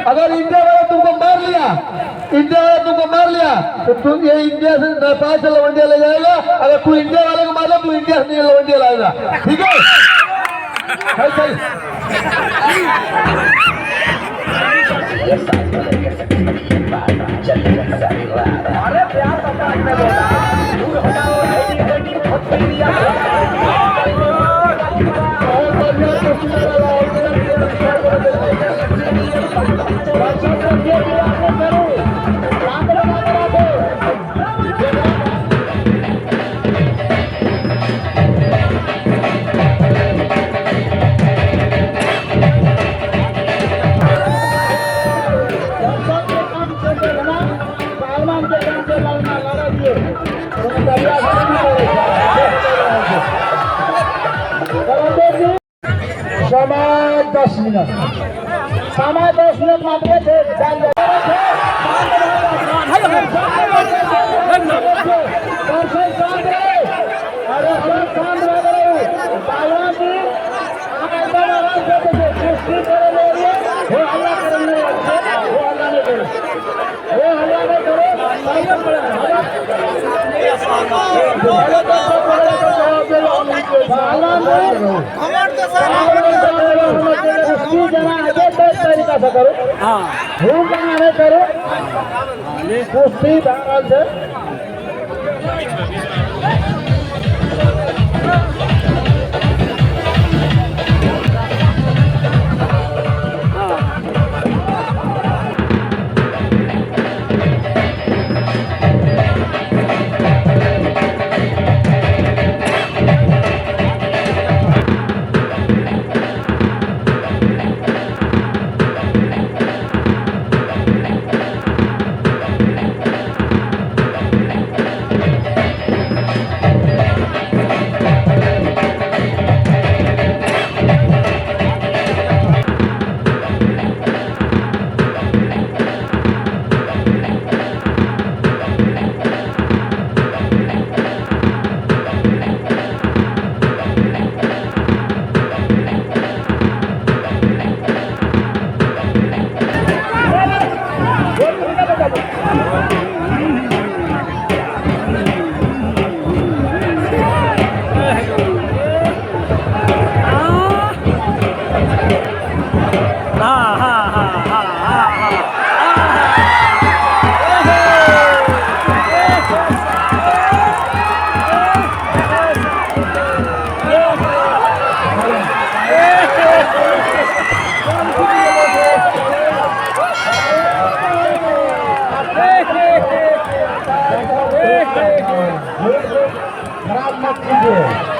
अगर इंडिया वाला तुमको मार लिया, इंडिया वाला तुमको मार लिया तो तुम ये इंडिया से नेपाल से लवंडिया ले जाएगा। अगर तू इंडिया वाले को मारा तू इंडिया से लवंडिया लाएगा, ठीक है? सही अरे प्यार समय 10 मिनट, समय 10 मिनट मात्र थे। करो भूख नहीं करो कुश्ती बंगाल से खराब मत कीजिए।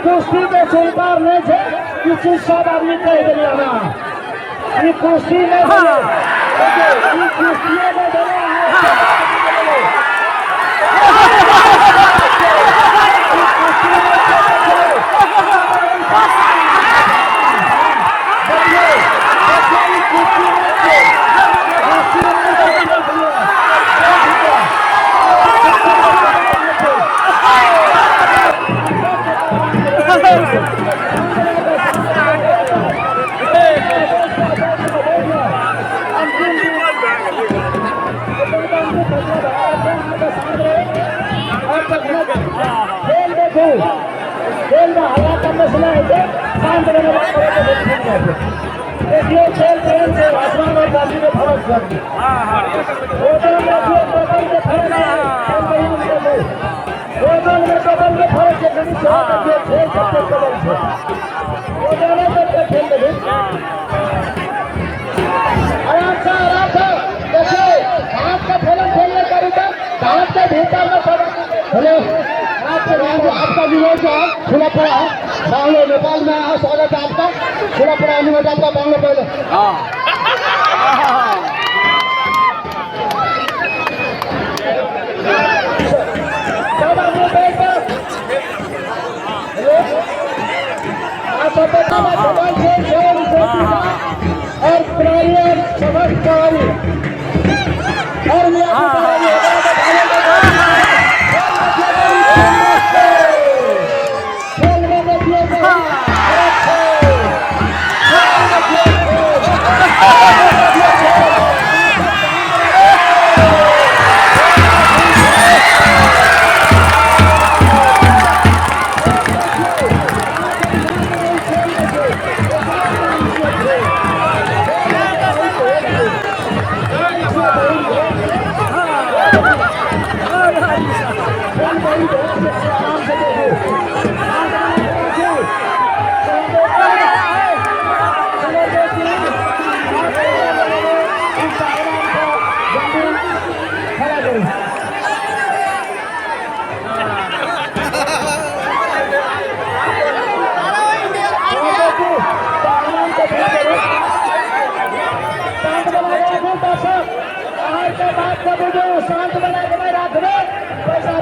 कुश्ती के सुल्तान नहीं थे किसी सब आदमी कह दिया ना ये कुश्ती नहीं बोले ये कुश्ती में बोले खेल में हवा का मसला है तो शांत रहने वाले देखिए खेल प्रेम से आसमान और जाति में फर्क कर दी वो दोनों में बदल के फर्क है वो दोनों में बदल के फर्क है कभी खेल सकते बदल से वो दोनों करके खेल रहे आराम से देखिए हाथ का खेल खेलने का रुका हाथ के भीतर में हेलो आपका विरोध जो है खुला पड़ा है बांग्लो नेपाल में आया स्वागत है आपका खुला पड़ा अनुमति आपका बांग्लो पहले और प्राइवेट समझ और शांत बना के रख दो पैसा